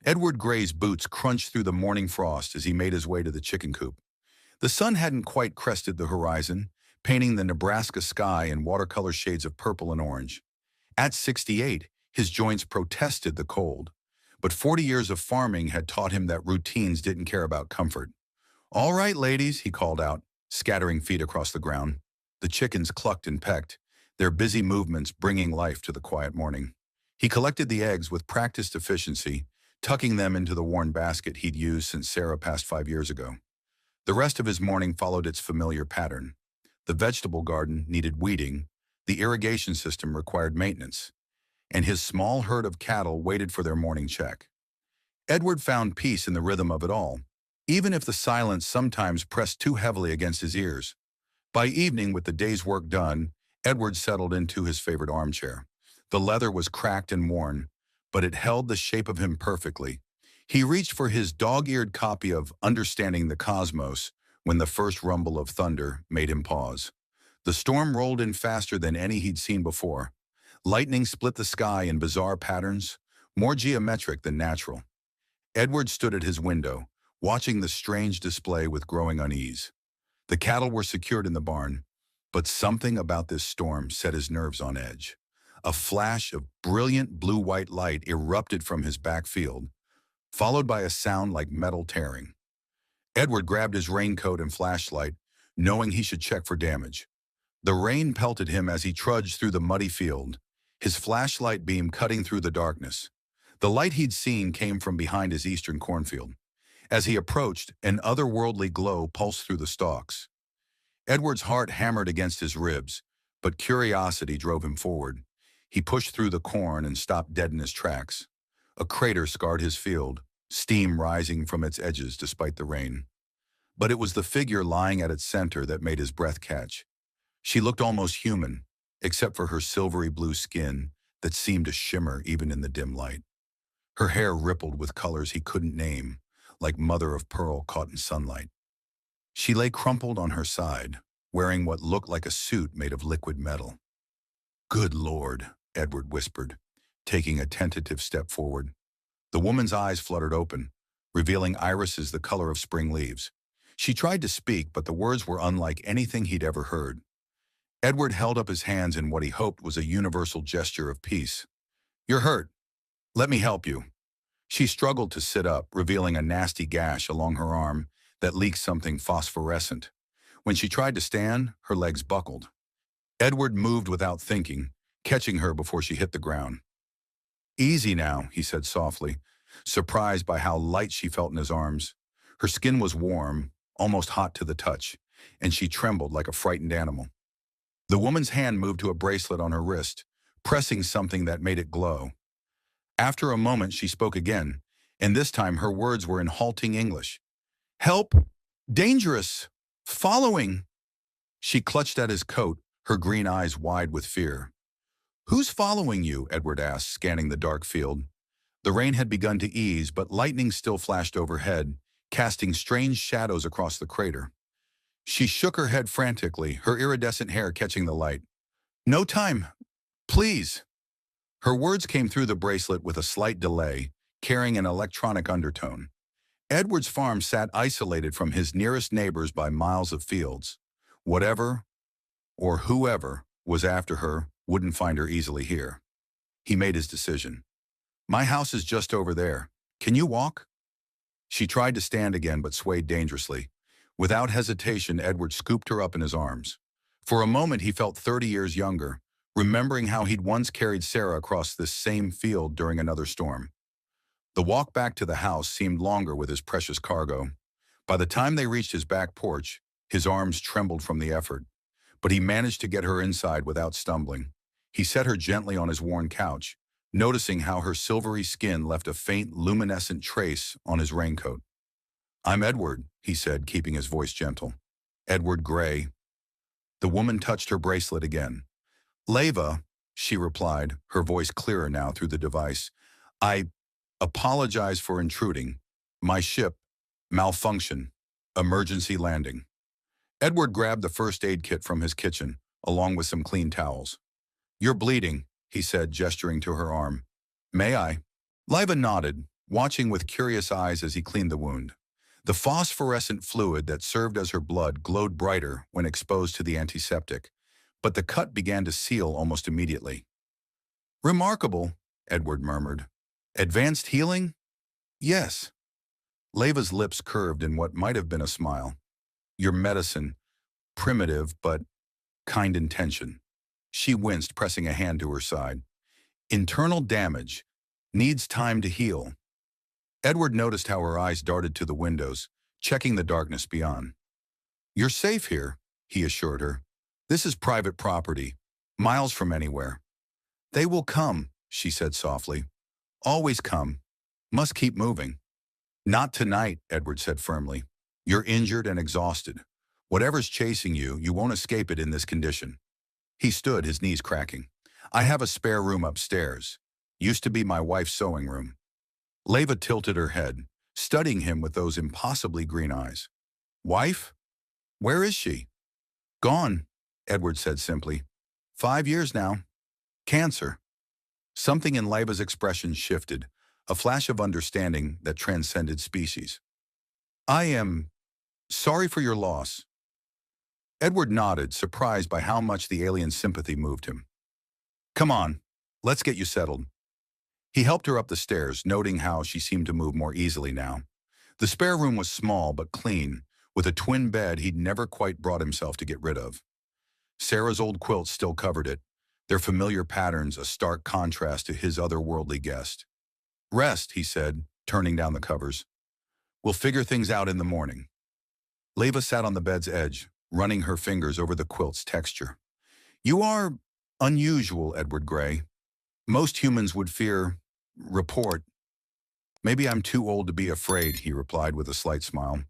Edward Gray's boots crunched through the morning frost as he made his way to the chicken coop. The sun hadn't quite crested the horizon, painting the Nebraska sky in watercolor shades of purple and orange. At 68, his joints protested the cold, but 40 years of farming had taught him that routines didn't care about comfort. "All right, ladies," he called out, scattering feet across the ground. The chickens clucked and pecked, their busy movements bringing life to the quiet morning. He collected the eggs with practiced efficiency, tucking them into the worn basket he'd used since Sarah passed 5 years ago. The rest of his morning followed its familiar pattern. The vegetable garden needed weeding, the irrigation system required maintenance, and his small herd of cattle waited for their morning check. Edward found peace in the rhythm of it all, even if the silence sometimes pressed too heavily against his ears. By evening, with the day's work done, Edward settled into his favorite armchair. The leather was cracked and worn, but it held the shape of him perfectly. He reached for his dog-eared copy of Understanding the Cosmos when the first rumble of thunder made him pause. The storm rolled in faster than any he'd seen before. Lightning split the sky in bizarre patterns, more geometric than natural. Edward stood at his window, watching the strange display with growing unease. The cattle were secured in the barn, but something about this storm set his nerves on edge. A flash of brilliant blue-white light erupted from his backfield, followed by a sound like metal tearing. Edward grabbed his raincoat and flashlight, knowing he should check for damage. The rain pelted him as he trudged through the muddy field, his flashlight beam cutting through the darkness. The light he'd seen came from behind his eastern cornfield. As he approached, an otherworldly glow pulsed through the stalks. Edward's heart hammered against his ribs, but curiosity drove him forward. He pushed through the corn and stopped dead in his tracks. A crater scarred his field, steam rising from its edges despite the rain. But it was the figure lying at its center that made his breath catch. She looked almost human, except for her silvery blue skin that seemed to shimmer even in the dim light. Her hair rippled with colors he couldn't name, like mother of pearl caught in sunlight. She lay crumpled on her side, wearing what looked like a suit made of liquid metal. "Good Lord," Edward whispered, taking a tentative step forward. The woman's eyes fluttered open, revealing irises the color of spring leaves. She tried to speak, but the words were unlike anything he'd ever heard. Edward held up his hands in what he hoped was a universal gesture of peace. "You're hurt. Let me help you." She struggled to sit up, revealing a nasty gash along her arm that leaked something phosphorescent. When she tried to stand, her legs buckled. Edward moved without thinking, catching her before she hit the ground. "Easy now," he said softly, surprised by how light she felt in his arms. Her skin was warm, almost hot to the touch, and she trembled like a frightened animal. The woman's hand moved to a bracelet on her wrist, pressing something that made it glow. After a moment, she spoke again, and this time her words were in halting English. "Help! Dangerous! Following!" She clutched at his coat, her green eyes wide with fear. "Who's following you?" Edward asked, scanning the dark field. The rain had begun to ease, but lightning still flashed overhead, casting strange shadows across the crater. She shook her head frantically, her iridescent hair catching the light. "No time! Please!" Her words came through the bracelet with a slight delay, carrying an electronic undertone. Edward's farm sat isolated from his nearest neighbors by miles of fields. Whatever, or whoever, was after her wouldn't find her easily here. He made his decision. "My house is just over there. Can you walk?" She tried to stand again but swayed dangerously. Without hesitation, Edward scooped her up in his arms. For a moment he felt 30 years younger, remembering how he'd once carried Sarah across this same field during another storm. The walk back to the house seemed longer with his precious cargo. By the time they reached his back porch, his arms trembled from the effort, but he managed to get her inside without stumbling. He set her gently on his worn couch, noticing how her silvery skin left a faint, luminescent trace on his raincoat. "I'm Edward," he said, keeping his voice gentle. "Edward Gray." The woman touched her bracelet again. "Leva," she replied, her voice clearer now through the device. "I apologize for intruding. My ship, malfunction, emergency landing." Edward grabbed the first aid kit from his kitchen, along with some clean towels. "You're bleeding," he said, gesturing to her arm. "May I?" Liva nodded, watching with curious eyes as he cleaned the wound. The phosphorescent fluid that served as her blood glowed brighter when exposed to the antiseptic, but the cut began to seal almost immediately. "Remarkable," Edward murmured. "Advanced healing?" "Yes." Leva's lips curved in what might have been a smile. "Your medicine, primitive but kind intention." She winced, pressing a hand to her side. "Internal damage. Needs time to heal." Edward noticed how her eyes darted to the windows, checking the darkness beyond. "You're safe here," he assured her. "This is private property, miles from anywhere." "They will come," she said softly. "Always come. Must keep moving." "Not tonight," Edward said firmly. "You're injured and exhausted. Whatever's chasing you, you won't escape it in this condition." He stood, his knees cracking. "I have a spare room upstairs. Used to be my wife's sewing room." Leva tilted her head, studying him with those impossibly green eyes. "Wife? Where is she?" "Gone," Edward said simply. 5 years now. Cancer." Something in Leva's expression shifted, a flash of understanding that transcended species. "I am sorry for your loss." Edward nodded, surprised by how much the alien's sympathy moved him. "Come on, let's get you settled." He helped her up the stairs, noting how she seemed to move more easily now. The spare room was small but clean, with a twin bed he'd never quite brought himself to get rid of. Sarah's old quilts still covered it, their familiar patterns a stark contrast to his otherworldly guest. "Rest," he said, turning down the covers. "We'll figure things out in the morning." Leva sat on the bed's edge, running her fingers over the quilt's texture. "You are unusual, Edward Gray. Most humans would fear, report." "Maybe I'm too old to be afraid," he replied with a slight smile.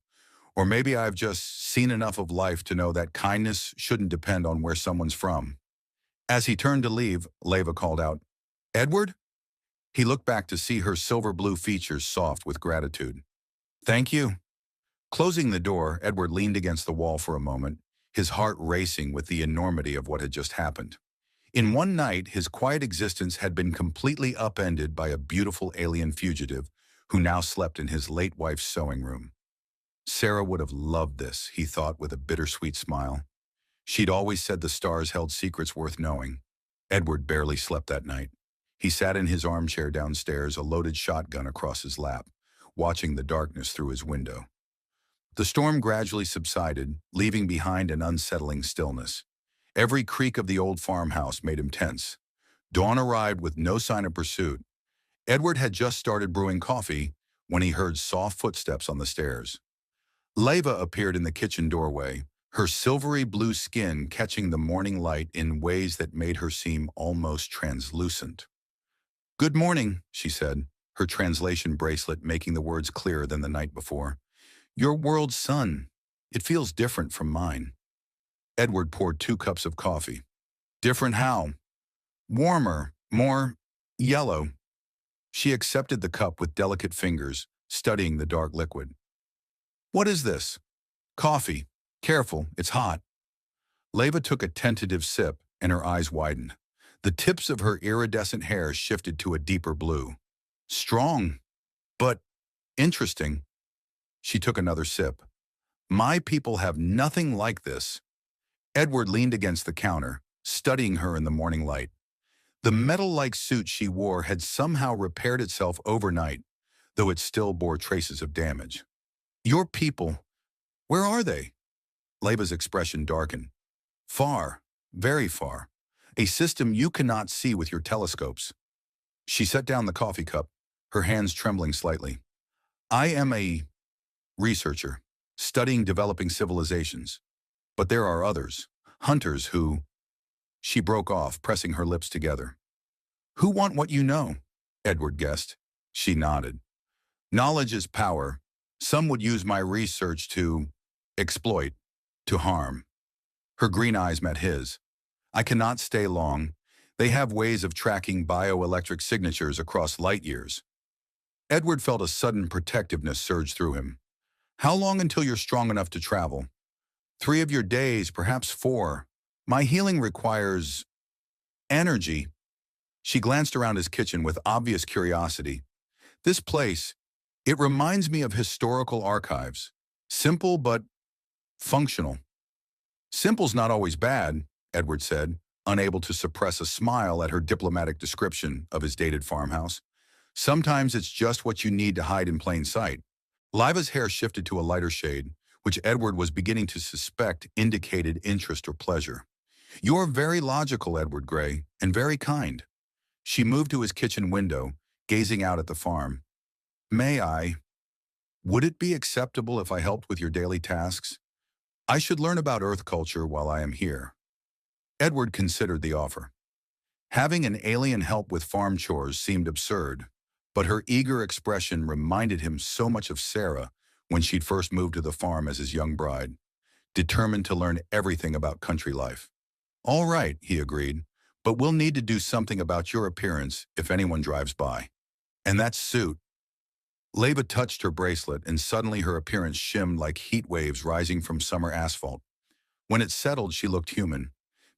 "Or maybe I've just seen enough of life to know that kindness shouldn't depend on where someone's from." As he turned to leave, Leva called out, "Edward?" He looked back to see her silver-blue features soft with gratitude. "Thank you." Closing the door, Edward leaned against the wall for a moment, his heart racing with the enormity of what had just happened. In one night, his quiet existence had been completely upended by a beautiful alien fugitive who now slept in his late wife's sewing room. Sarah would have loved this, he thought with a bittersweet smile. She'd always said the stars held secrets worth knowing. Edward barely slept that night. He sat in his armchair downstairs, a loaded shotgun across his lap, watching the darkness through his window. The storm gradually subsided, leaving behind an unsettling stillness. Every creak of the old farmhouse made him tense. Dawn arrived with no sign of pursuit. Edward had just started brewing coffee when he heard soft footsteps on the stairs. Leva appeared in the kitchen doorway, her silvery blue skin catching the morning light in ways that made her seem almost translucent. "Good morning," she said, her translation bracelet making the words clearer than the night before. "Your world's sun. It feels different from mine." Edward poured 2 cups of coffee. "Different how?" "Warmer, more yellow." She accepted the cup with delicate fingers, studying the dark liquid. "What is this?" "Coffee. Careful, it's hot." Leva took a tentative sip, and her eyes widened. The tips of her iridescent hair shifted to a deeper blue. "Strong, but interesting." She took another sip. "My people have nothing like this." Edward leaned against the counter, studying her in the morning light. The metal-like suit she wore had somehow repaired itself overnight, though it still bore traces of damage. "Your people, where are they?" Leva's expression darkened. "Far, very far. A system you cannot see with your telescopes." She set down the coffee cup, her hands trembling slightly. "I am a researcher, studying developing civilizations. But there are others, hunters who—" She broke off, pressing her lips together. "Who want what you know?" Edward guessed. She nodded. "Knowledge is power. Some would use my research to exploit, to harm." Her green eyes met his. "I cannot stay long. They have ways of tracking bioelectric signatures across light years." Edward felt a sudden protectiveness surge through him. "How long until you're strong enough to travel?" 3 of your days, perhaps 4. My healing requires energy." She glanced around his kitchen with obvious curiosity. This place, it reminds me of historical archives. Simple but functional. Simple's not always bad, Edward said, unable to suppress a smile at her diplomatic description of his dated farmhouse. Sometimes it's just what you need to hide in plain sight. Liva's hair shifted to a lighter shade, which Edward was beginning to suspect indicated interest or pleasure. You're very logical, Edward Gray, and very kind. She moved to his kitchen window, gazing out at the farm. May I? Would it be acceptable if I helped with your daily tasks? I should learn about Earth culture while I am here. Edward considered the offer. Having an alien help with farm chores seemed absurd, but her eager expression reminded him so much of Sarah when she'd first moved to the farm as his young bride, determined to learn everything about country life. All right, he agreed, but we'll need to do something about your appearance if anyone drives by. And that suit. Leva touched her bracelet, and suddenly her appearance shimmed like heat waves rising from summer asphalt. When it settled, she looked human,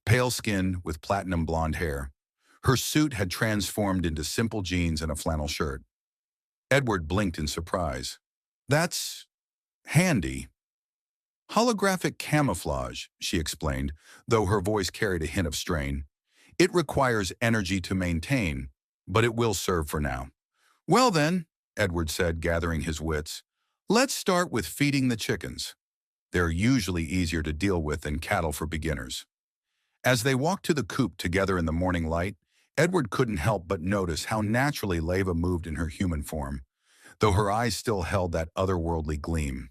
pale-skinned with platinum blonde hair. Her suit had transformed into simple jeans and a flannel shirt. Edward blinked in surprise. That's handy. Holographic camouflage, she explained, though her voice carried a hint of strain. It requires energy to maintain, but it will serve for now. Well then, Edward said, gathering his wits, let's start with feeding the chickens. They're usually easier to deal with than cattle for beginners. As they walked to the coop together in the morning light, Edward couldn't help but notice how naturally Leva moved in her human form, though her eyes still held that otherworldly gleam.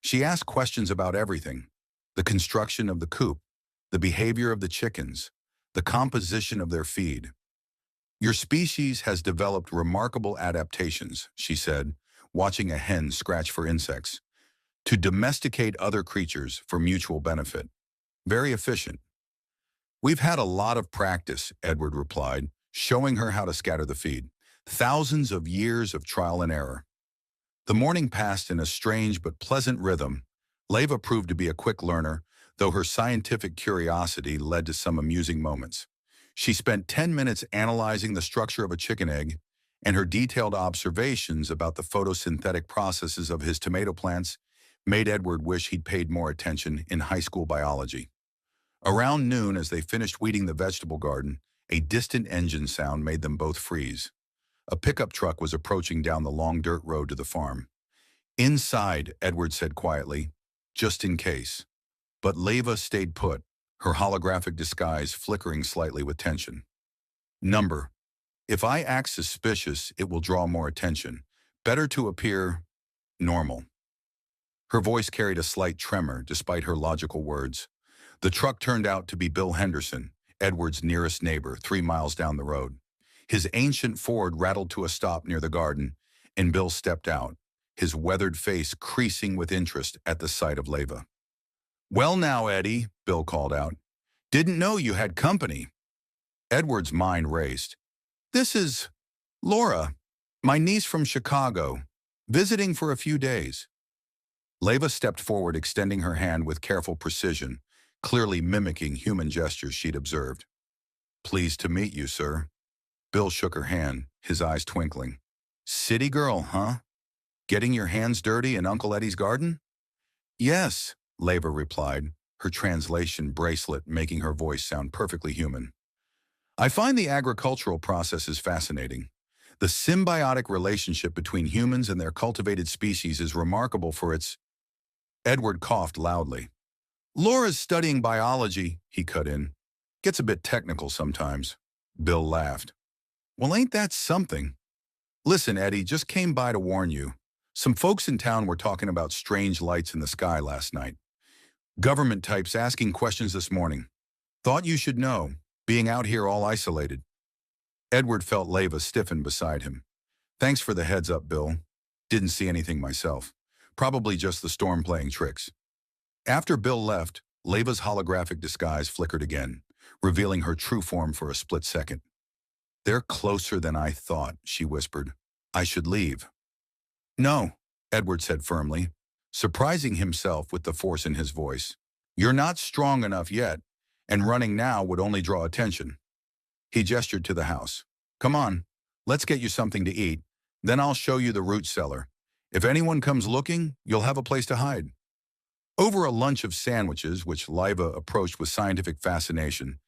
She asked questions about everything: the construction of the coop, the behavior of the chickens, the composition of their feed. Your species has developed remarkable adaptations, she said, watching a hen scratch for insects, to domesticate other creatures for mutual benefit. Very efficient. We've had a lot of practice, Edward replied, showing her how to scatter the feed. Thousands of years of trial and error. The morning passed in a strange but pleasant rhythm. Leva proved to be a quick learner, though her scientific curiosity led to some amusing moments. She spent 10 minutes analyzing the structure of a chicken egg, and her detailed observations about the photosynthetic processes of his tomato plants made Edward wish he'd paid more attention in high school biology. Around noon, as they finished weeding the vegetable garden, a distant engine sound made them both freeze. A pickup truck was approaching down the long dirt road to the farm. Inside, Edward said quietly, just in case. But Leva stayed put, her holographic disguise flickering slightly with tension. Number. If I act suspicious, it will draw more attention. Better to appear normal. Her voice carried a slight tremor despite her logical words. The truck turned out to be Bill Henderson, Edward's nearest neighbor, 3 miles down the road. His ancient Ford rattled to a stop near the garden, and Bill stepped out, his weathered face creasing with interest at the sight of Leva. Well now, Eddie, Bill called out. Didn't know you had company. Edward's mind raced. This is Laura, my niece from Chicago, visiting for a few days. Leva stepped forward, extending her hand with careful precision, clearly mimicking human gestures she'd observed. Pleased to meet you, sir. Bill shook her hand, his eyes twinkling. City girl, huh? Getting your hands dirty in Uncle Eddie's garden? Yes, Leva replied, her translation bracelet making her voice sound perfectly human. I find the agricultural processes fascinating. The symbiotic relationship between humans and their cultivated species is remarkable for its... Edward coughed loudly. Laura's studying biology, he cut in. Gets a bit technical sometimes. Bill laughed. Well, ain't that something? Listen, Eddie, just came by to warn you. Some folks in town were talking about strange lights in the sky last night. Government types asking questions this morning. Thought you should know, being out here all isolated. Edward felt Leva stiffen beside him. Thanks for the heads up, Bill. Didn't see anything myself. Probably just the storm playing tricks. After Bill left, Leva's holographic disguise flickered again, revealing her true form for a split second. They're closer than I thought, she whispered. I should leave. No, Edward said firmly, surprising himself with the force in his voice. You're not strong enough yet, and running now would only draw attention. He gestured to the house. Come on, let's get you something to eat. Then I'll show you the root cellar. If anyone comes looking, you'll have a place to hide." Over a lunch of sandwiches, which Liva approached with scientific fascination,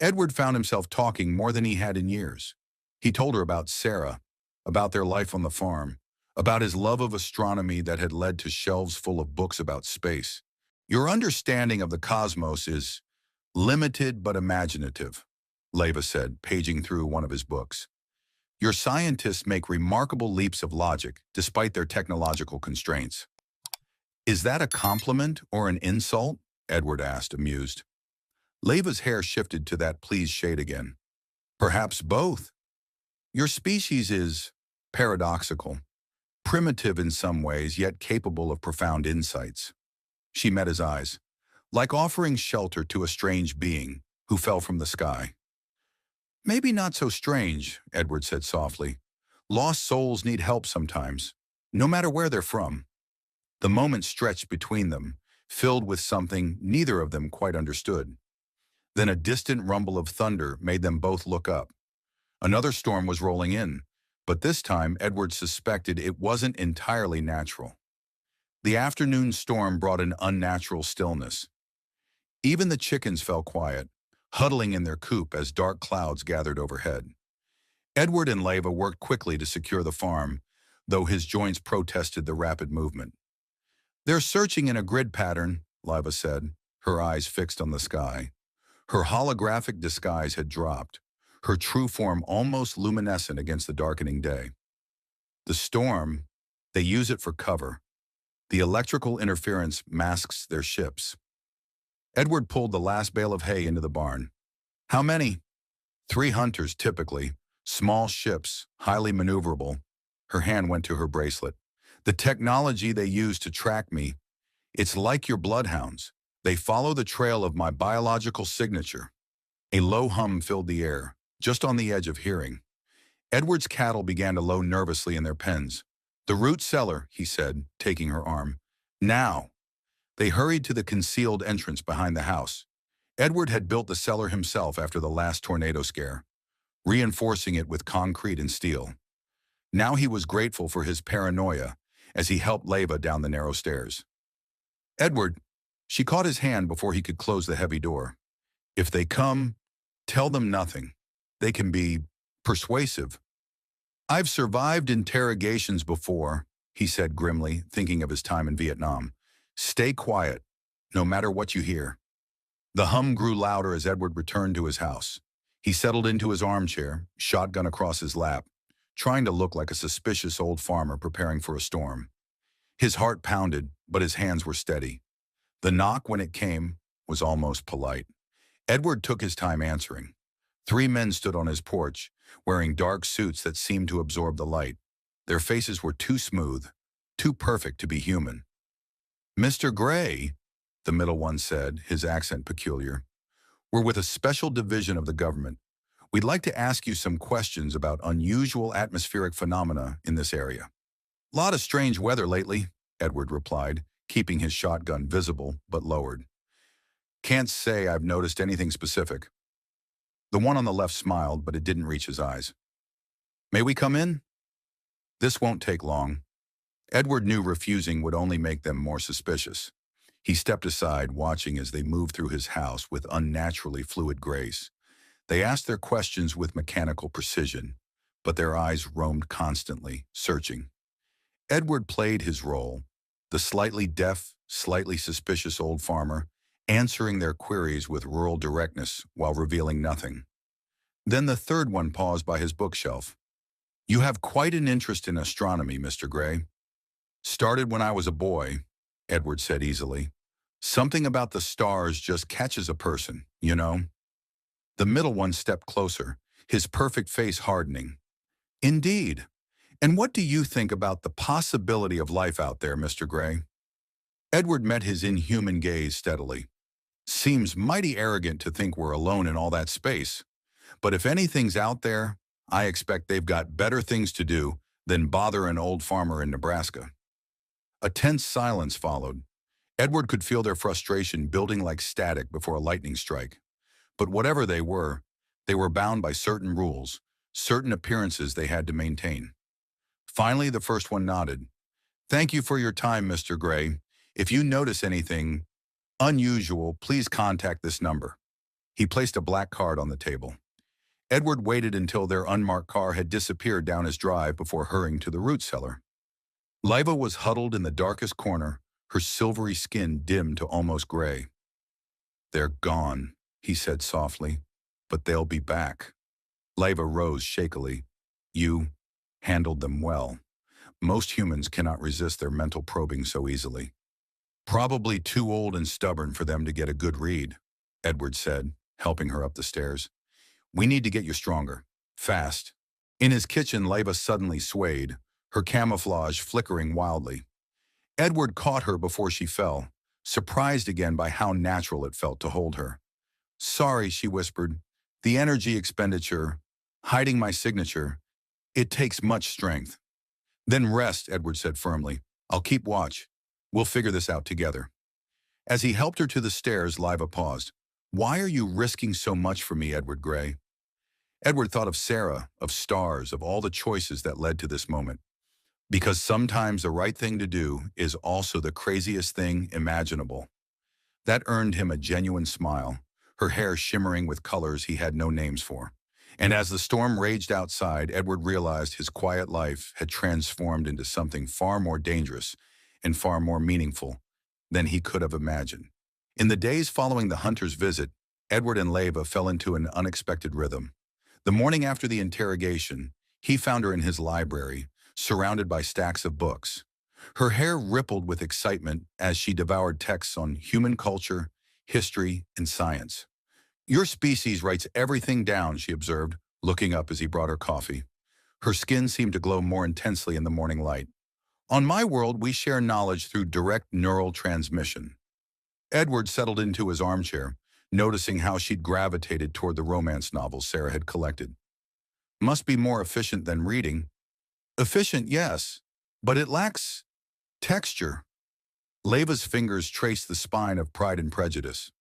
Edward found himself talking more than he had in years. He told her about Sarah, about their life on the farm, about his love of astronomy that had led to shelves full of books about space. "Your understanding of the cosmos is limited but imaginative," Leva said, paging through one of his books. "Your scientists make remarkable leaps of logic despite their technological constraints." "Is that a compliment or an insult?" Edward asked, amused. Leva's hair shifted to that pleased shade again. "Perhaps both. Your species is paradoxical, primitive in some ways, yet capable of profound insights." She met his eyes, like offering shelter to a strange being who fell from the sky. "Maybe not so strange," Edward said softly. "Lost souls need help sometimes, no matter where they're from." The moment stretched between them, filled with something neither of them quite understood. Then a distant rumble of thunder made them both look up. Another storm was rolling in, but this time Edward suspected it wasn't entirely natural. The afternoon storm brought an unnatural stillness. Even the chickens fell quiet, huddling in their coop as dark clouds gathered overhead. Edward and Leva worked quickly to secure the farm, though his joints protested the rapid movement. "They're searching in a grid pattern," Leva said, her eyes fixed on the sky. Her holographic disguise had dropped, her true form almost luminescent against the darkening day. "The storm, they use it for cover. The electrical interference masks their ships." Edward pulled the last bale of hay into the barn. "How many?" "3 hunters, typically. Small ships, highly maneuverable." Her hand went to her bracelet. "The technology they use to track me, it's like your bloodhounds. They follow the trail of my biological signature." A low hum filled the air, just on the edge of hearing. Edward's cattle began to low nervously in their pens. "The root cellar," he said, taking her arm. "Now." They hurried to the concealed entrance behind the house. Edward had built the cellar himself after the last tornado scare, reinforcing it with concrete and steel. Now he was grateful for his paranoia as he helped Leva down the narrow stairs. "Edward," she caught his hand before he could close the heavy door. "If they come, tell them nothing. They can be persuasive." "I've survived interrogations before," he said grimly, thinking of his time in Vietnam. "Stay quiet, no matter what you hear." The hum grew louder as Edward returned to his house. He settled into his armchair, shotgun across his lap, trying to look like a suspicious old farmer preparing for a storm. His heart pounded, but his hands were steady. The knock, when it came, was almost polite. Edward took his time answering. 3 men stood on his porch, wearing dark suits that seemed to absorb the light. Their faces were too smooth, too perfect to be human. "Mr. Gray," the middle one said, his accent peculiar, "we're with a special division of the government. We'd like to ask you some questions about unusual atmospheric phenomena in this area." "Lot of strange weather lately," Edward replied, keeping his shotgun visible but lowered. "Can't say I've noticed anything specific." The one on the left smiled, but it didn't reach his eyes. "May we come in?" "This won't take long." Edward knew refusing would only make them more suspicious. He stepped aside, watching as they moved through his house with unnaturally fluid grace. They asked their questions with mechanical precision, but their eyes roamed constantly, searching. Edward played his role, the slightly deaf, slightly suspicious old farmer, answering their queries with rural directness while revealing nothing. Then the third one paused by his bookshelf. "You have quite an interest in astronomy, Mr. Gray." "Started when I was a boy," Edward said easily. "Something about the stars just catches a person, you know." The middle one stepped closer, his perfect face hardening. "Indeed. And what do you think about the possibility of life out there, Mr. Gray?" Edward met his inhuman gaze steadily. "Seems mighty arrogant to think we're alone in all that space. But if anything's out there, I expect they've got better things to do than bother an old farmer in Nebraska." A tense silence followed. Edward could feel their frustration building like static before a lightning strike. But whatever they were bound by certain rules, certain appearances they had to maintain. Finally, the first one nodded. Thank you for your time, Mr. Gray. If you notice anything unusual, please contact this number. He placed a black card on the table. Edward waited until their unmarked car had disappeared down his drive before hurrying to the root cellar. Liva was huddled in the darkest corner, her silvery skin dimmed to almost gray. They're gone, he said softly, but they'll be back. Liva rose shakily. You handled them well. Most humans cannot resist their mental probing so easily. Probably too old and stubborn for them to get a good read, Edward said, helping her up the stairs. We need to get you stronger. Fast. In his kitchen, Liva suddenly swayed, her camouflage flickering wildly. Edward caught her before she fell, surprised again by how natural it felt to hold her. Sorry, she whispered. The energy expenditure, hiding my signature, it takes much strength. Then rest, Edward said firmly. I'll keep watch. We'll figure this out together. As he helped her to the stairs, Liva paused. Why are you risking so much for me, Edward Gray? Edward thought of Sarah, of stars, of all the choices that led to this moment. Because sometimes the right thing to do is also the craziest thing imaginable. That earned him a genuine smile, her hair shimmering with colors he had no names for. And as the storm raged outside, Edward realized his quiet life had transformed into something far more dangerous and far more meaningful than he could have imagined. In the days following the hunter's visit, Edward and Liva fell into an unexpected rhythm. The morning after the interrogation, he found her in his library, surrounded by stacks of books. Her hair rippled with excitement as she devoured texts on human culture, history, and science. Your species writes everything down, she observed, looking up as he brought her coffee. Her skin seemed to glow more intensely in the morning light. On my world, we share knowledge through direct neural transmission. Edward settled into his armchair, noticing how she'd gravitated toward the romance novels Sarah had collected. Must be more efficient than reading. Efficient, yes, but it lacks texture. Liva's fingers traced the spine of Pride and Prejudice.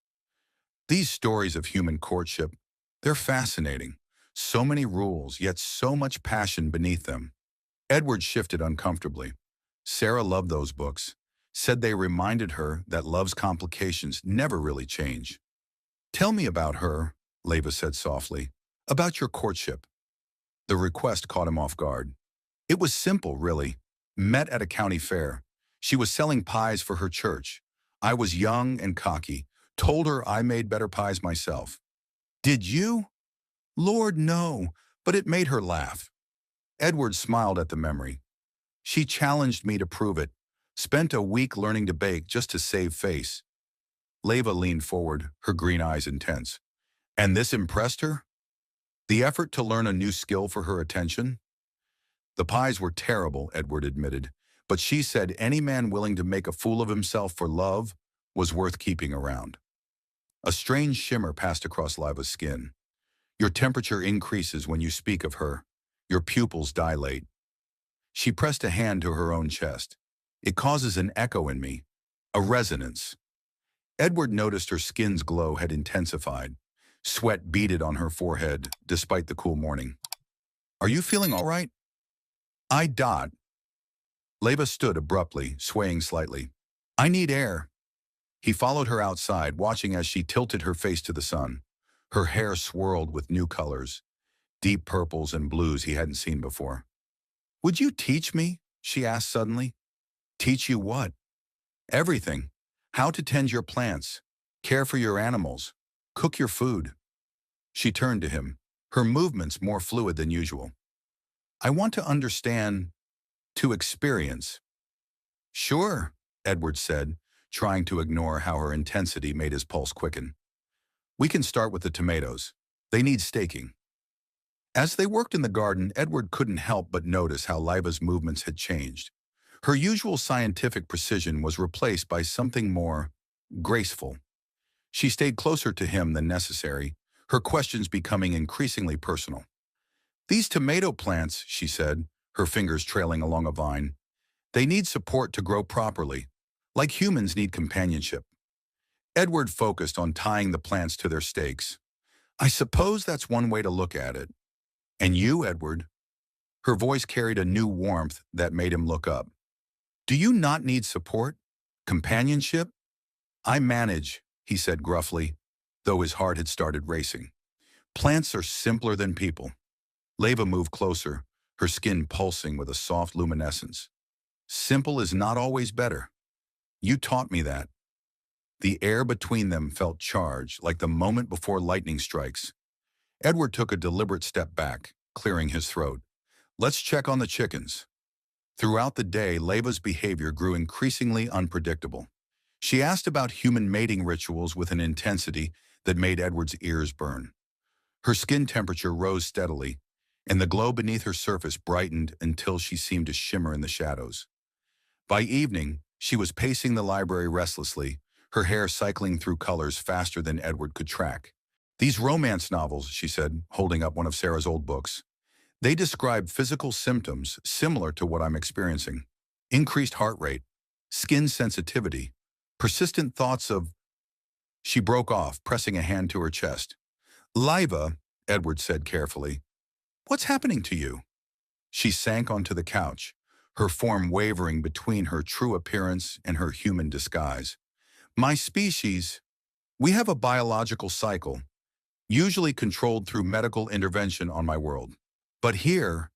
These stories of human courtship, they're fascinating. So many rules, yet so much passion beneath them. Edward shifted uncomfortably. Sarah loved those books, said they reminded her that love's complications never really change. Tell me about her, Liva said softly. About your courtship. The request caught him off guard. It was simple, really. Met at a county fair. She was selling pies for her church. I was young and cocky. Told her I made better pies myself. Did you? Lord, no, but it made her laugh. Edward smiled at the memory. She challenged me to prove it. Spent a week learning to bake just to save face. Liva leaned forward, her green eyes intense. And this impressed her? The effort to learn a new skill for her attention? The pies were terrible, Edward admitted, but she said any man willing to make a fool of himself for love was worth keeping around. A strange shimmer passed across Liva's skin. Your temperature increases when you speak of her. Your pupils dilate. She pressed a hand to her own chest. It causes an echo in me, a resonance. Edward noticed her skin's glow had intensified. Sweat beaded on her forehead, despite the cool morning. Are you feeling all right? I dot. Liva stood abruptly, swaying slightly. I need air. He followed her outside, watching as she tilted her face to the sun. Her hair swirled with new colors, deep purples and blues he hadn't seen before. Would you teach me? She asked suddenly. Teach you what? Everything. How to tend your plants, care for your animals, cook your food. She turned to him, her movements more fluid than usual. I want to understand, to experience. Sure, Edward said, trying to ignore how her intensity made his pulse quicken. We can start with the tomatoes. They need staking. As they worked in the garden, Edward couldn't help but notice how Liva's movements had changed. Her usual scientific precision was replaced by something more graceful. She stayed closer to him than necessary, her questions becoming increasingly personal. These tomato plants, she said, her fingers trailing along a vine, they need support to grow properly, like humans need companionship. Edward focused on tying the plants to their stakes. I suppose that's one way to look at it. And you, Edward? Her voice carried a new warmth that made him look up. Do you not need support? Companionship? I manage, he said gruffly, though his heart had started racing. Plants are simpler than people. Leva moved closer, her skin pulsing with a soft luminescence. Simple is not always better. You taught me that. The air between them felt charged, like the moment before lightning strikes. Edward took a deliberate step back, clearing his throat. Let's check on the chickens. Throughout the day, Leva's behavior grew increasingly unpredictable. She asked about human mating rituals with an intensity that made Edward's ears burn. Her skin temperature rose steadily, and the glow beneath her surface brightened until she seemed to shimmer in the shadows. By evening, she was pacing the library restlessly, her hair cycling through colors faster than Edward could track. These romance novels, she said, holding up one of Sarah's old books, they describe physical symptoms similar to what I'm experiencing. Increased heart rate, skin sensitivity, persistent thoughts of... She broke off, pressing a hand to her chest. Liva, Edward said carefully, what's happening to you? She sank onto the couch, her form wavering between her true appearance and her human disguise. My species, we have a biological cycle, usually controlled through medical intervention on my world. But here,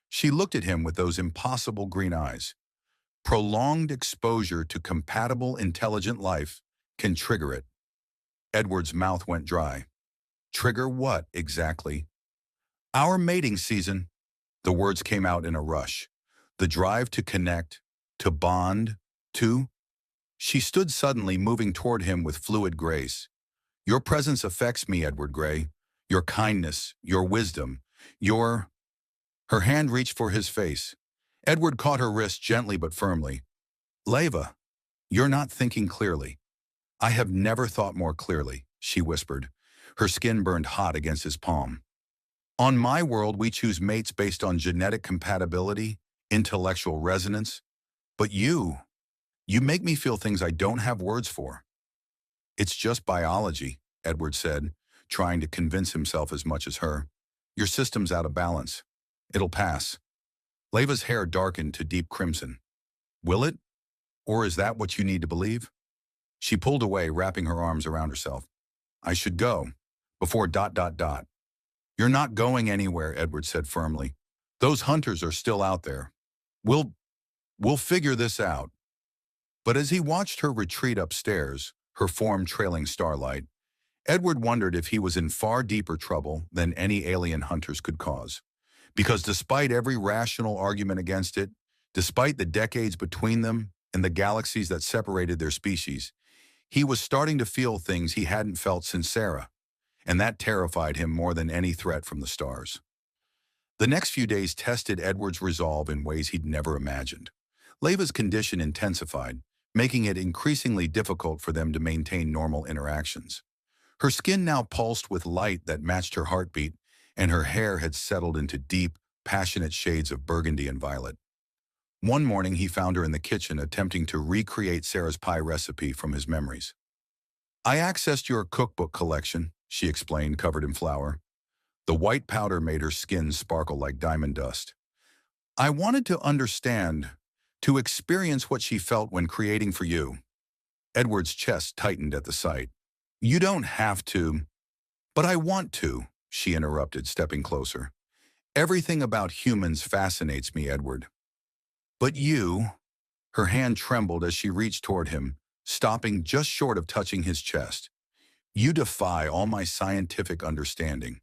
she looked at him with those impossible green eyes. Prolonged exposure to compatible, intelligent life can trigger it. Edward's mouth went dry. Trigger what, exactly? Our mating season. The words came out in a rush. The drive to connect, to bond, to... She stood suddenly, moving toward him with fluid grace. Your presence affects me, Edward Gray. Your kindness, your wisdom, your... Her hand reached for his face. Edward caught her wrist gently but firmly. Leva, you're not thinking clearly. I have never thought more clearly, she whispered. Her skin burned hot against his palm. On my world, we choose mates based on genetic compatibility, intellectual resonance. But you make me feel things I don't have words for. It's just biology, Edward said, trying to convince himself as much as her. Your system's out of balance. It'll pass. Leva's hair darkened to deep crimson. Will it? Or is that what you need to believe? She pulled away, wrapping her arms around herself. I should go. Before ... You're not going anywhere, Edward said firmly. Those hunters are still out there. We'll figure this out. But as he watched her retreat upstairs, her form trailing starlight, Edward wondered if he was in far deeper trouble than any alien hunters could cause. Because despite every rational argument against it, despite the decades between them and the galaxies that separated their species, he was starting to feel things he hadn't felt since Sarah, and that terrified him more than any threat from the stars. The next few days tested Edward's resolve in ways he'd never imagined. Leva's condition intensified, making it increasingly difficult for them to maintain normal interactions. Her skin now pulsed with light that matched her heartbeat, and her hair had settled into deep, passionate shades of burgundy and violet. One morning, he found her in the kitchen attempting to recreate Sarah's pie recipe from his memories. I accessed your cookbook collection, she explained, covered in flour. The white powder made her skin sparkle like diamond dust. I wanted to understand, to experience what she felt when creating for you. Edward's chest tightened at the sight. You don't have to. But I want to, she interrupted, stepping closer. Everything about humans fascinates me, Edward. But you... Her hand trembled as she reached toward him, stopping just short of touching his chest. You defy all my scientific understanding.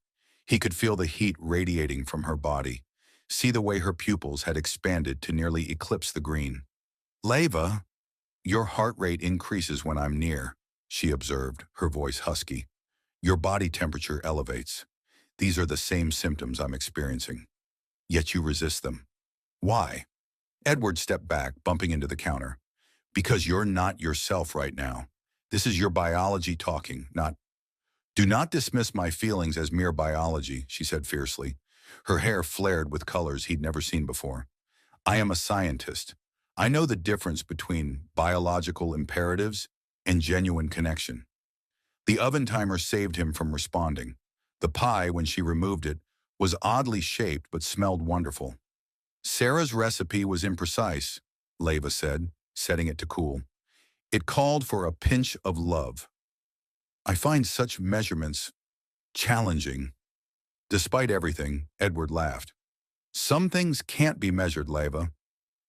He could feel the heat radiating from her body, see the way her pupils had expanded to nearly eclipse the green. Leva, your heart rate increases when I'm near, she observed, her voice husky. Your body temperature elevates. These are the same symptoms I'm experiencing. Yet you resist them. Why? Edward stepped back, bumping into the counter. Because you're not yourself right now. This is your biology talking, not... Do not dismiss my feelings as mere biology, she said fiercely. Her hair flared with colors he'd never seen before. I am a scientist. I know the difference between biological imperatives and genuine connection. The oven timer saved him from responding. The pie, when she removed it, was oddly shaped but smelled wonderful. Sarah's recipe was imprecise, Leva said, setting it to cool. It called for a pinch of love. I find such measurements challenging. Despite everything, Edward laughed. Some things can't be measured, Leva.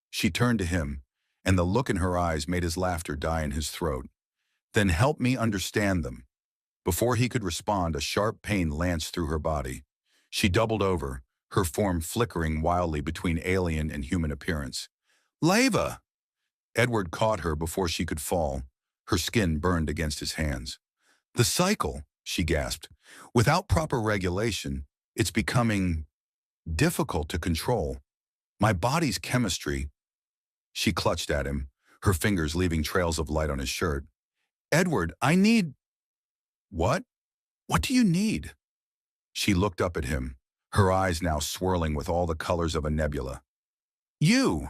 She turned to him, and the look in her eyes made his laughter die in his throat. Then help me understand them. Before he could respond, a sharp pain lanced through her body. She doubled over, her form flickering wildly between alien and human appearance. Leva! Edward caught her before she could fall. Her skin burned against his hands. The cycle, she gasped. Without proper regulation, it's becoming difficult to control. My body's chemistry. She clutched at him, her fingers leaving trails of light on his shirt. Edward, I need... What? What do you need? She looked up at him, her eyes now swirling with all the colors of a nebula. You!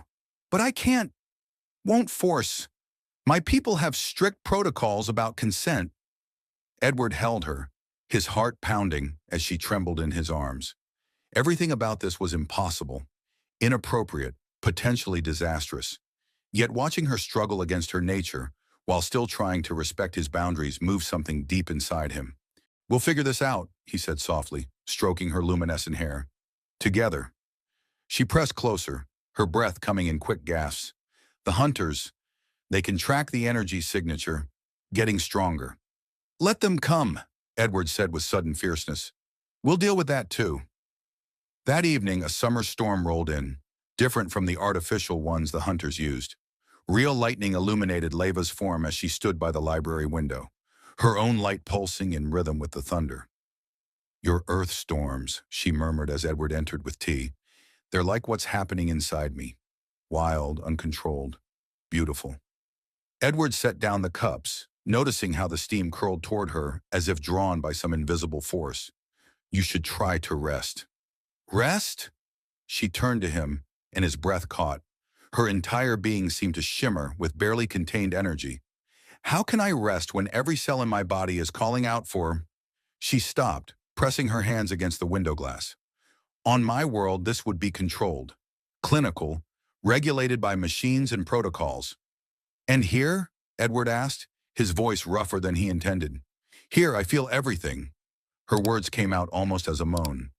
But I won't force. My people have strict protocols about consent. Edward held her, his heart pounding as she trembled in his arms. Everything about this was impossible, inappropriate, potentially disastrous. Yet watching her struggle against her nature, while still trying to respect his boundaries, moved something deep inside him. We'll figure this out, he said softly, stroking her luminescent hair. Together. She pressed closer, her breath coming in quick gasps. The hunters, they can track the energy signature, getting stronger. Let them come, Edward said with sudden fierceness. We'll deal with that too. That evening, a summer storm rolled in, different from the artificial ones the hunters used. Real lightning illuminated Leva's form as she stood by the library window, her own light pulsing in rhythm with the thunder. Your earth storms, she murmured as Edward entered with tea. They're like what's happening inside me. Wild, uncontrolled, beautiful. Edward set down the cups, noticing how the steam curled toward her as if drawn by some invisible force. You should try to rest. Rest? She turned to him, and his breath caught. Her entire being seemed to shimmer with barely contained energy. How can I rest when every cell in my body is calling out for... She stopped, pressing her hands against the window glass. On my world, this would be controlled, clinical, regulated by machines and protocols. And here? Edward asked, his voice rougher than he intended. Here, I feel everything. Her words came out almost as a moan.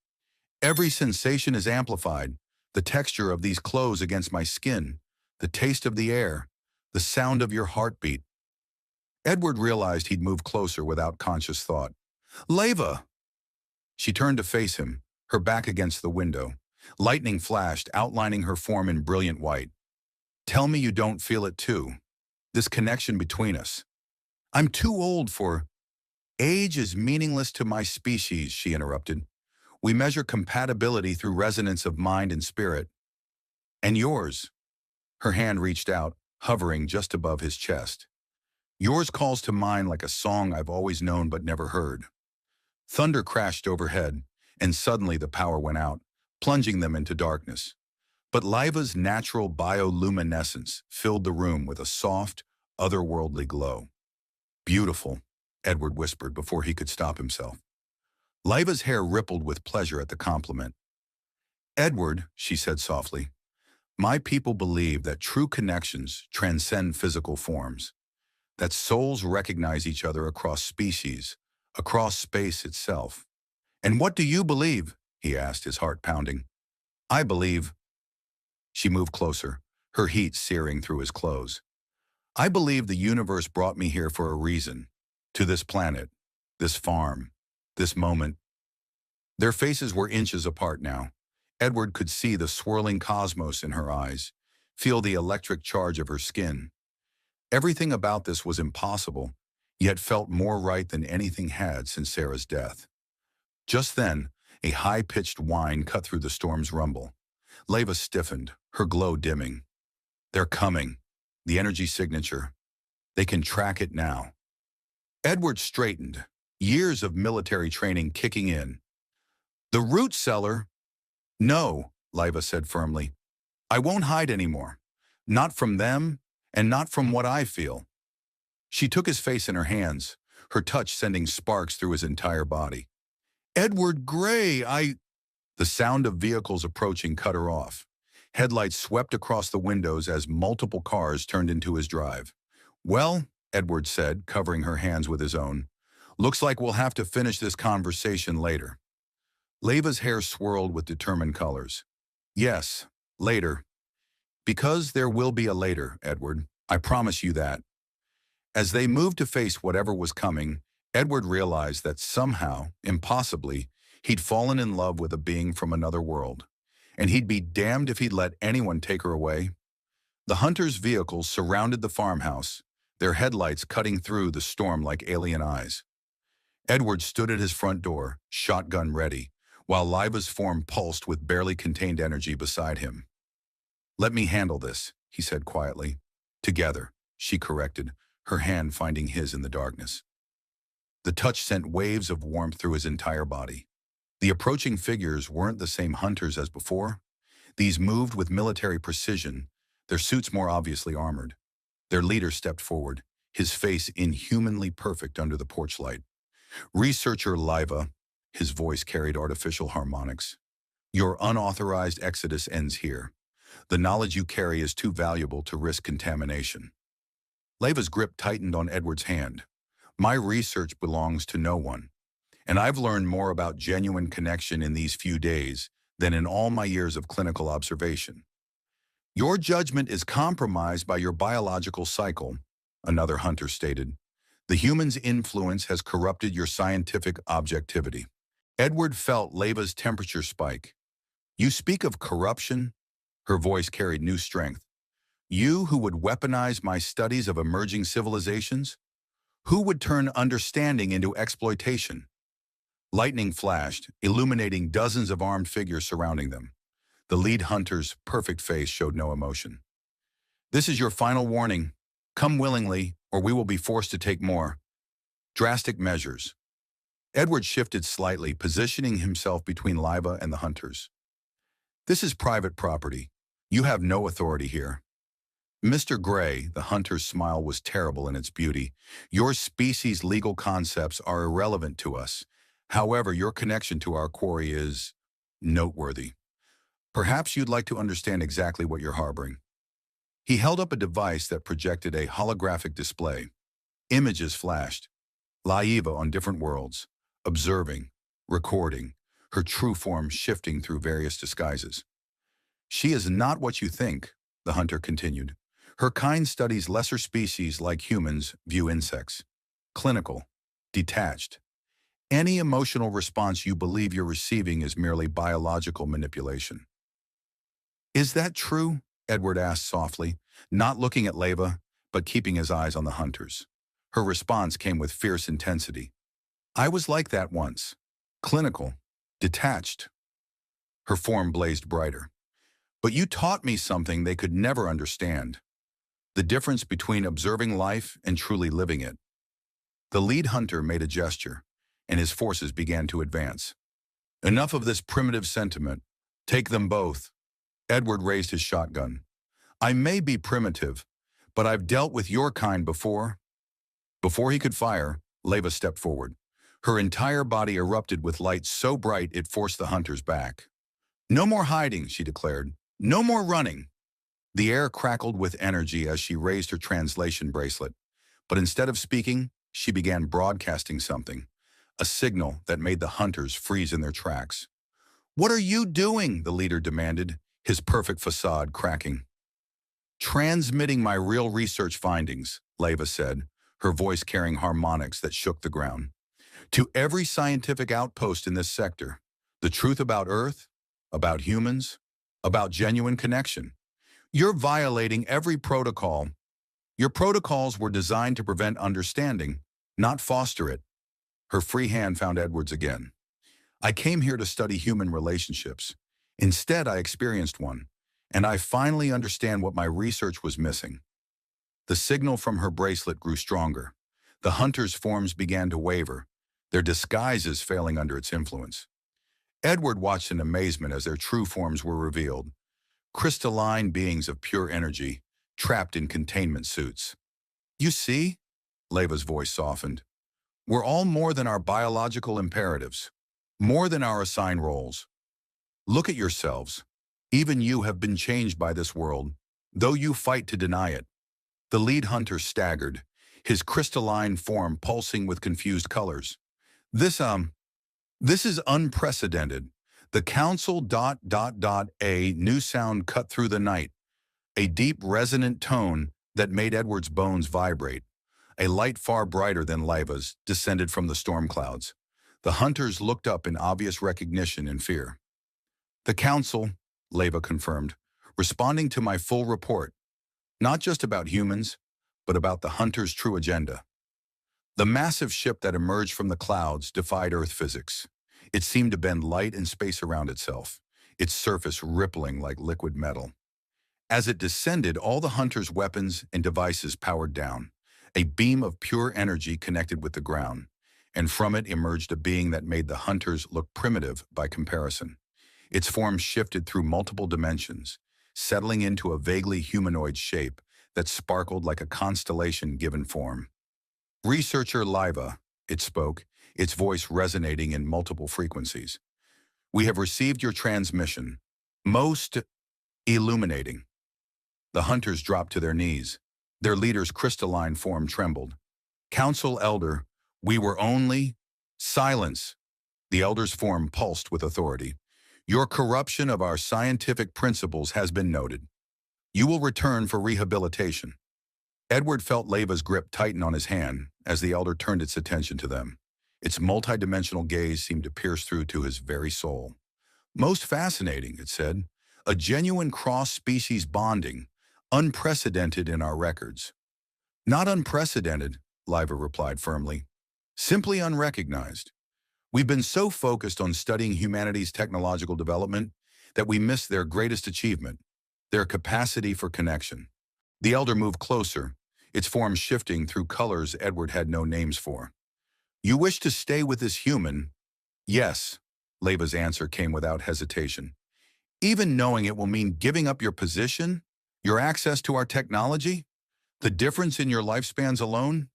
Every sensation is amplified. The texture of these clothes against my skin, the taste of the air, the sound of your heartbeat. Edward realized he'd moved closer without conscious thought. Leva! She turned to face him, her back against the window. Lightning flashed, outlining her form in brilliant white. Tell me you don't feel it too. This connection between us. I'm too old for... Age is meaningless to my species, she interrupted. We measure compatibility through resonance of mind and spirit. And yours. Her hand reached out, hovering just above his chest. Yours calls to mine like a song I've always known but never heard. Thunder crashed overhead, and suddenly the power went out, plunging them into darkness. But Leva's natural bioluminescence filled the room with a soft, otherworldly glow. Beautiful, Edward whispered before he could stop himself. Leva's hair rippled with pleasure at the compliment. Edward, she said softly, my people believe that true connections transcend physical forms, that souls recognize each other across species, across space itself. And what do you believe? He asked, his heart pounding. I believe... She moved closer, her heat searing through his clothes. I believe the universe brought me here for a reason, to this planet, this farm, this moment. Their faces were inches apart now. Edward could see the swirling cosmos in her eyes, feel the electric charge of her skin. Everything about this was impossible, yet felt more right than anything had since Sarah's death. Just then, a high-pitched whine cut through the storm's rumble. Leva stiffened, her glow dimming. They're coming. The energy signature. They can track it now. Edward straightened, years of military training kicking in. The root cellar? No, Leva said firmly. I won't hide anymore. Not from them, and not from what I feel. She took his face in her hands, her touch sending sparks through his entire body. Edward Gray, The sound of vehicles approaching cut her off. Headlights swept across the windows as multiple cars turned into his drive. "Well," Edward said, covering her hands with his own, "looks like we'll have to finish this conversation later." Leva's hair swirled with determined colors. "Yes, later. Because there will be a later, Edward. I promise you that." As they moved to face whatever was coming, Edward realized that somehow, impossibly, he'd fallen in love with a being from another world. And he'd be damned if he'd let anyone take her away. The hunters' vehicles surrounded the farmhouse, their headlights cutting through the storm like alien eyes. Edward stood at his front door, shotgun ready, while Liva's form pulsed with barely contained energy beside him. "Let me handle this," he said quietly. "Together," she corrected, her hand finding his in the darkness. The touch sent waves of warmth through his entire body. The approaching figures weren't the same hunters as before. These moved with military precision, their suits more obviously armored. Their leader stepped forward, his face inhumanly perfect under the porch light. "Researcher Liva," his voice carried artificial harmonics. "Your unauthorized exodus ends here. The knowledge you carry is too valuable to risk contamination." Leva's grip tightened on Edward's hand. "My research belongs to no one, and I've learned more about genuine connection in these few days than in all my years of clinical observation." "Your judgment is compromised by your biological cycle," another hunter stated. "The human's influence has corrupted your scientific objectivity." Edward felt Leva's temperature spike. "You speak of corruption?" Her voice carried new strength. "You who would weaponize my studies of emerging civilizations? Who would turn understanding into exploitation?" Lightning flashed, illuminating dozens of armed figures surrounding them. The lead hunter's perfect face showed no emotion. "This is your final warning. Come willingly, or we will be forced to take more drastic measures." Edward shifted slightly, positioning himself between Liva and the hunters. "This is private property. You have no authority here." "Mr. Gray," the hunter's smile was terrible in its beauty, "your species' legal concepts are irrelevant to us. However, your connection to our quarry is noteworthy. Perhaps you'd like to understand exactly what you're harboring." He held up a device that projected a holographic display. Images flashed. Laiva on different worlds, observing, recording, her true form shifting through various disguises. "She is not what you think," the hunter continued. "Her kind studies lesser species like humans view insects. Clinical, detached. Any emotional response you believe you're receiving is merely biological manipulation." "Is that true?" Edward asked softly, not looking at Leva, but keeping his eyes on the hunters. Her response came with fierce intensity. "I was like that once. Clinical, detached." Her form blazed brighter. "But you taught me something they could never understand. The difference between observing life and truly living it." The lead hunter made a gesture, and his forces began to advance. "Enough of this primitive sentiment. Take them both." Edward raised his shotgun. "I may be primitive, but I've dealt with your kind before." Before he could fire, Leva stepped forward. Her entire body erupted with light so bright it forced the hunters back. "No more hiding," she declared. "No more running." The air crackled with energy as she raised her translation bracelet. But instead of speaking, she began broadcasting something, a signal that made the hunters freeze in their tracks. "What are you doing?" the leader demanded, his perfect facade cracking. "Transmitting my real research findings," Leva said, her voice carrying harmonics that shook the ground. "To every scientific outpost in this sector. The truth about Earth, about humans, about genuine connection. You're violating every protocol. Your protocols were designed to prevent understanding, not foster it." Her free hand found Edward's again. "I came here to study human relationships. Instead, I experienced one, and I finally understand what my research was missing." The signal from her bracelet grew stronger. The hunters' forms began to waver, their disguises failing under its influence. Edward watched in amazement as their true forms were revealed, crystalline beings of pure energy, trapped in containment suits. "You see?" Leva's voice softened. "We're all more than our biological imperatives, more than our assigned roles. Look at yourselves. Even you have been changed by this world, though you fight to deny it. The lead hunter staggered, his crystalline form pulsing with confused colors. This, this is unprecedented. The council ... A new sound cut through the night, a deep resonant tone that made Edward's bones vibrate. A light far brighter than Leva's descended from the storm clouds. The hunters looked up in obvious recognition and fear. The council, Leva confirmed, responding to my full report, not just about humans, but about the hunters' true agenda. The massive ship that emerged from the clouds defied Earth physics. It seemed to bend light and space around itself, its surface rippling like liquid metal. As it descended, all the hunters' weapons and devices powered down. A beam of pure energy connected with the ground, and from it emerged a being that made the hunters look primitive by comparison. Its form shifted through multiple dimensions, settling into a vaguely humanoid shape that sparkled like a constellation-given form. Researcher Liva, it spoke, its voice resonating in multiple frequencies. We have received your transmission. Most illuminating. The hunters dropped to their knees. Their leader's crystalline form trembled. Council Elder, we were only... Silence. The elder's form pulsed with authority. Your corruption of our scientific principles has been noted. You will return for rehabilitation. Edward felt Leva's grip tighten on his hand as the elder turned its attention to them. Its multidimensional gaze seemed to pierce through to his very soul. Most fascinating, it said. A genuine cross-species bonding, unprecedented in our records. Not unprecedented, Liva replied firmly. Simply unrecognized. We've been so focused on studying humanity's technological development that we missed their greatest achievement, their capacity for connection. The elder moved closer, its form shifting through colors Edward had no names for. You wish to stay with this human? Yes, Leva's answer came without hesitation. Even knowing it will mean giving up your position, your access to our technology, the difference in your lifespans alone?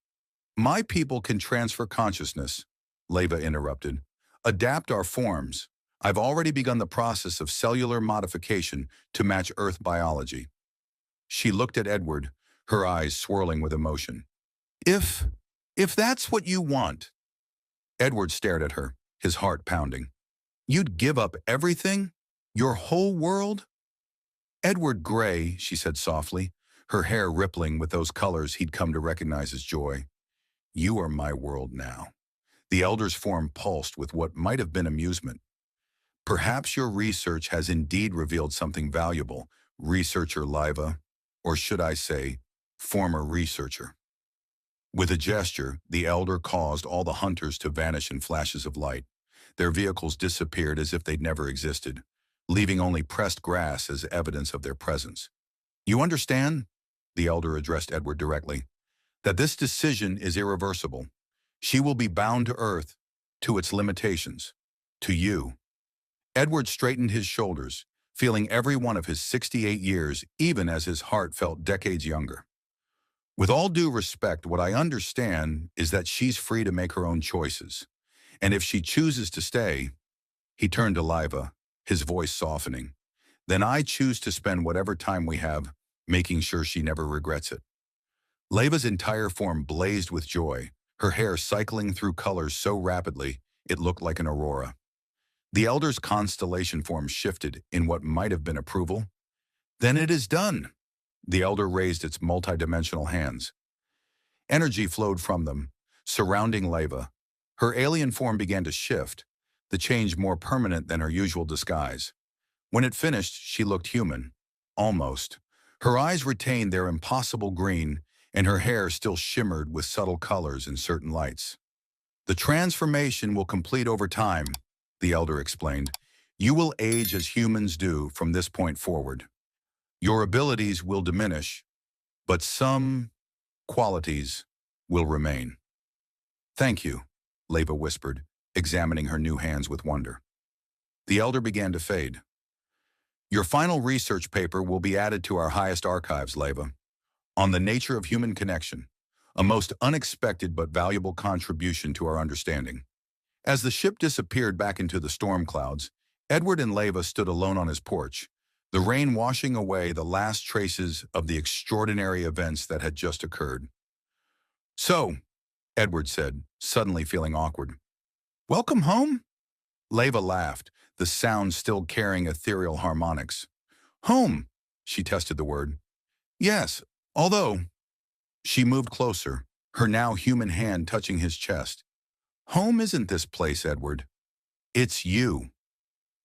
My people can transfer consciousness, Leva interrupted. Adapt our forms. I've already begun the process of cellular modification to match Earth biology. She looked at Edward, her eyes swirling with emotion. If that's what you want. Edward stared at her, his heart pounding. You'd give up everything? Your whole world? Edward Gray, she said softly, her hair rippling with those colors he'd come to recognize as joy. You are my world now. The elder's form pulsed with what might have been amusement. Perhaps your research has indeed revealed something valuable, researcher Liva, or should I say, former researcher. With a gesture, the elder caused all the hunters to vanish in flashes of light. Their vehicles disappeared as if they'd never existed, leaving only pressed grass as evidence of their presence. You understand, the elder addressed Edward directly, that this decision is irreversible. She will be bound to Earth, to its limitations, to you. Edward straightened his shoulders, feeling every one of his 68 years, even as his heart felt decades younger. With all due respect, what I understand is that she's free to make her own choices. And if she chooses to stay, he turned to Liva, his voice softening, then I choose to spend whatever time we have making sure she never regrets it. Leva's entire form blazed with joy, her hair cycling through colors so rapidly it looked like an aurora. The elder's constellation form shifted in what might have been approval. Then it is done. The elder raised its multidimensional hands. Energy flowed from them, surrounding Leva. Her alien form began to shift, the change more permanent than her usual disguise. When it finished, she looked human. Almost. Her eyes retained their impossible green, and her hair still shimmered with subtle colors in certain lights. The transformation will complete over time, the elder explained. You will age as humans do from this point forward. Your abilities will diminish, but some qualities will remain. Thank you, Leva whispered, examining her new hands with wonder. The elder began to fade. Your final research paper will be added to our highest archives, Leva, on the nature of human connection, a most unexpected but valuable contribution to our understanding. As the ship disappeared back into the storm clouds, Edward and Leva stood alone on his porch, the rain washing away the last traces of the extraordinary events that had just occurred. "So," Edward said, suddenly feeling awkward. "Welcome home?" Leva laughed, the sound still carrying ethereal harmonics. "Home," she tested the word. "Yes, although—" She moved closer, her now human hand touching his chest. "Home isn't this place, Edward. It's you."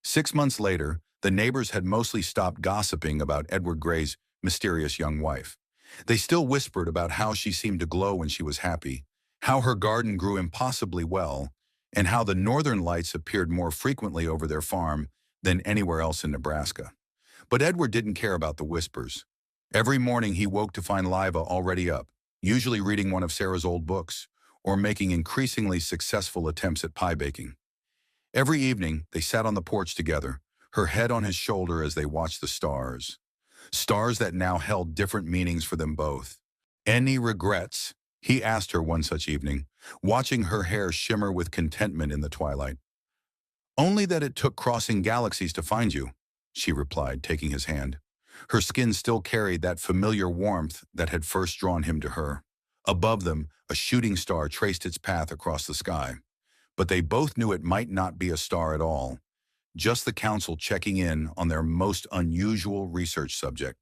6 months later, the neighbors had mostly stopped gossiping about Edward Gray's mysterious young wife. They still whispered about how she seemed to glow when she was happy, how her garden grew impossibly well, and how the northern lights appeared more frequently over their farm than anywhere else in Nebraska. But Edward didn't care about the whispers. Every morning he woke to find Liva already up, usually reading one of Sarah's old books, or making increasingly successful attempts at pie baking. Every evening, they sat on the porch together, her head on his shoulder as they watched the stars. Stars that now held different meanings for them both. "Any regrets?" he asked her one such evening, watching her hair shimmer with contentment in the twilight. "Only that it took crossing galaxies to find you," she replied, taking his hand. Her skin still carried that familiar warmth that had first drawn him to her. Above them, a shooting star traced its path across the sky. But they both knew it might not be a star at all, just the council checking in on their most unusual research subject,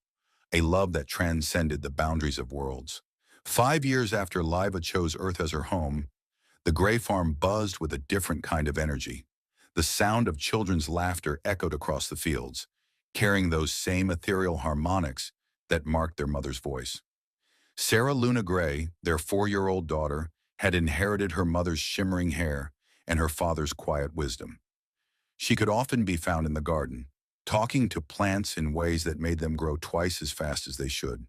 a love that transcended the boundaries of worlds. 5 years after Liva chose Earth as her home, the Gray Farm buzzed with a different kind of energy. The sound of children's laughter echoed across the fields, carrying those same ethereal harmonics that marked their mother's voice. Sarah Luna Gray, their 4-year-old daughter, had inherited her mother's shimmering hair and her father's quiet wisdom. She could often be found in the garden, talking to plants in ways that made them grow twice as fast as they should.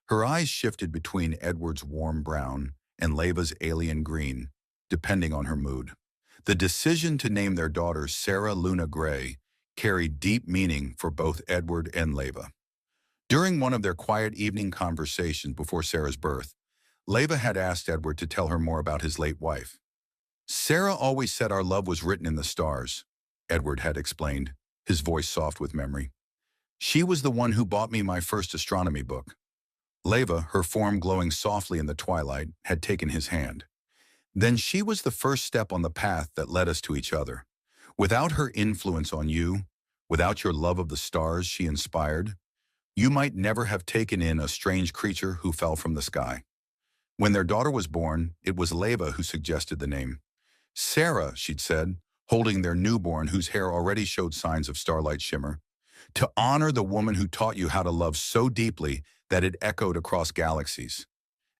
Her eyes shifted between Edward's warm brown and Leva's alien green, depending on her mood. The decision to name their daughter Sarah Luna Gray carried deep meaning for both Edward and Leva. During one of their quiet evening conversations before Sarah's birth, Leva had asked Edward to tell her more about his late wife. "Sarah always said our love was written in the stars," Edward had explained, his voice soft with memory. "She was the one who bought me my first astronomy book." Leva, her form glowing softly in the twilight, had taken his hand. "Then she was the first step on the path that led us to each other. Without her influence on you, without your love of the stars she inspired, you might never have taken in a strange creature who fell from the sky." When their daughter was born, it was Leva who suggested the name. "Sarah," she'd said, holding their newborn whose hair already showed signs of starlight shimmer, "to honor the woman who taught you how to love so deeply that it echoed across galaxies.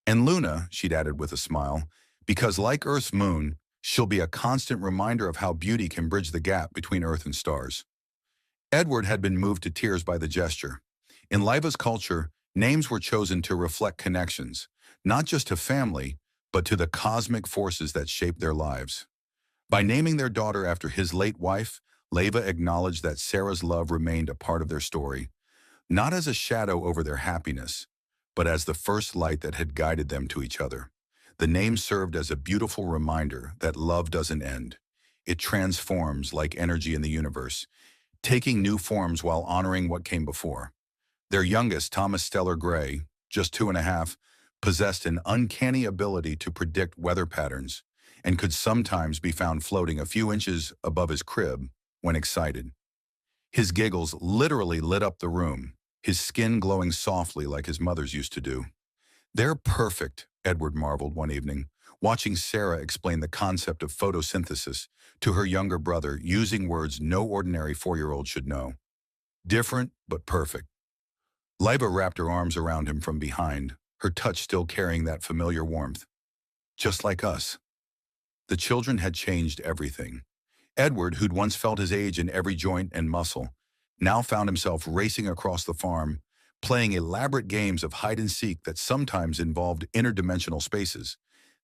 And Luna," she'd added with a smile, "because like Earth's moon, she'll be a constant reminder of how beauty can bridge the gap between Earth and stars." Edward had been moved to tears by the gesture. In Liva's culture, names were chosen to reflect connections, not just to family, but to the cosmic forces that shaped their lives. By naming their daughter after his late wife, Leva acknowledged that Sarah's love remained a part of their story, not as a shadow over their happiness, but as the first light that had guided them to each other. The name served as a beautiful reminder that love doesn't end. It transforms like energy in the universe, taking new forms while honoring what came before. Their youngest, Thomas Stellar Gray, just 2.5, possessed an uncanny ability to predict weather patterns and could sometimes be found floating a few inches above his crib when excited. His giggles literally lit up the room, his skin glowing softly like his mother's used to do. "They're perfect," Edward marveled one evening, watching Sarah explain the concept of photosynthesis to her younger brother using words no ordinary 4-year-old should know. "Different, but perfect." Liva wrapped her arms around him from behind, her touch still carrying that familiar warmth. "Just like us." The children had changed everything. Edward, who'd once felt his age in every joint and muscle, now found himself racing across the farm, playing elaborate games of hide-and-seek that sometimes involved interdimensional spaces,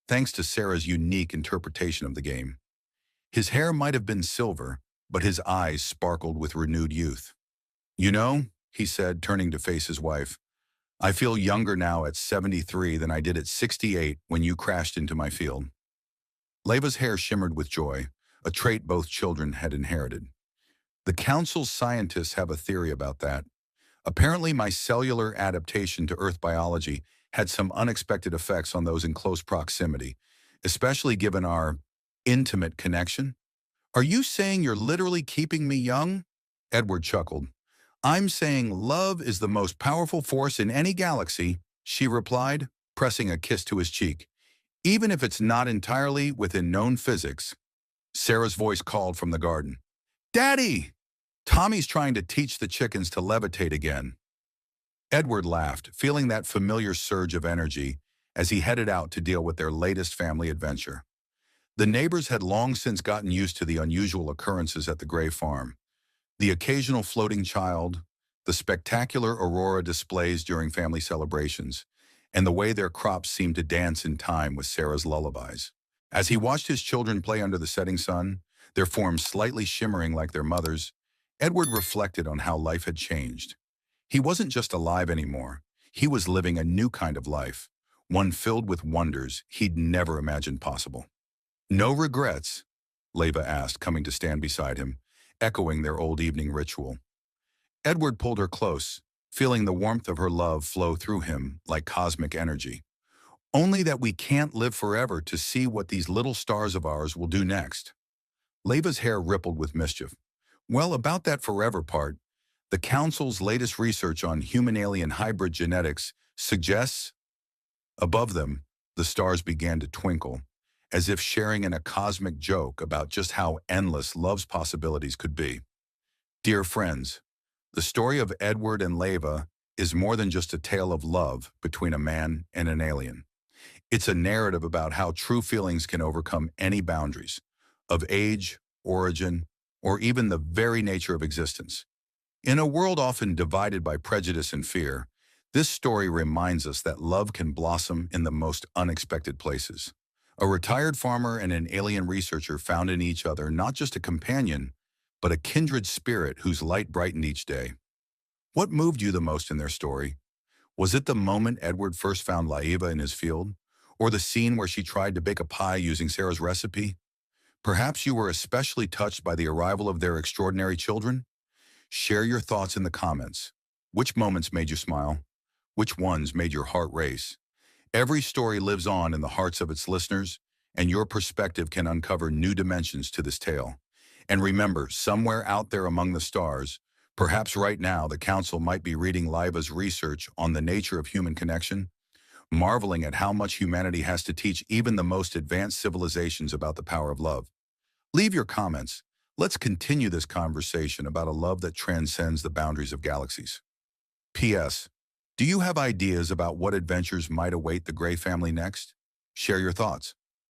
thanks to Sarah's unique interpretation of the game. His hair might have been silver, but his eyes sparkled with renewed youth. "You know," he said, turning to face his wife, "I feel younger now at 73 than I did at 68 when you crashed into my field." Leva's hair shimmered with joy, a trait both children had inherited. The Council's scientists have a theory about that. Apparently, my cellular adaptation to Earth biology had some unexpected effects on those in close proximity, especially given our intimate connection. Are you saying you're literally keeping me young? Edward chuckled. I'm saying love is the most powerful force in any galaxy, she replied, pressing a kiss to his cheek. Even if it's not entirely within known physics. Sarah's voice called from the garden. Daddy! Tommy's trying to teach the chickens to levitate again. Edward laughed, feeling that familiar surge of energy as he headed out to deal with their latest family adventure. The neighbors had long since gotten used to the unusual occurrences at the Gray farm. The occasional floating child, the spectacular aurora displays during family celebrations, and the way their crops seemed to dance in time with Sarah's lullabies. As he watched his children play under the setting sun, their forms slightly shimmering like their mothers, Edward reflected on how life had changed. He wasn't just alive anymore. He was living a new kind of life, one filled with wonders he'd never imagined possible. No regrets? Leva asked, coming to stand beside him, echoing their old evening ritual. Edward pulled her close, feeling the warmth of her love flow through him like cosmic energy. Only that we can't live forever to see what these little stars of ours will do next. Leva's hair rippled with mischief. Well, about that forever part, the Council's latest research on human-alien hybrid genetics suggests. Above them, the stars began to twinkle, as if sharing in a cosmic joke about just how endless love's possibilities could be. Dear friends, the story of Edward and Leva is more than just a tale of love between a man and an alien. It's a narrative about how true feelings can overcome any boundaries of age, origin, or even the very nature of existence. In a world often divided by prejudice and fear, this story reminds us that love can blossom in the most unexpected places. A retired farmer and an alien researcher found in each other not just a companion, but a kindred spirit whose light brightened each day. What moved you the most in their story? Was it the moment Edward first found Laiva in his field? Or the scene where she tried to bake a pie using Sarah's recipe? Perhaps you were especially touched by the arrival of their extraordinary children? Share your thoughts in the comments. Which moments made you smile? Which ones made your heart race? Every story lives on in the hearts of its listeners, and your perspective can uncover new dimensions to this tale. And remember, somewhere out there among the stars, perhaps right now the Council might be reading Liva's research on the nature of human connection, marveling at how much humanity has to teach even the most advanced civilizations about the power of love. Leave your comments. Let's continue this conversation about a love that transcends the boundaries of galaxies. P.S. Do you have ideas about what adventures might await the Gray family next? Share your thoughts.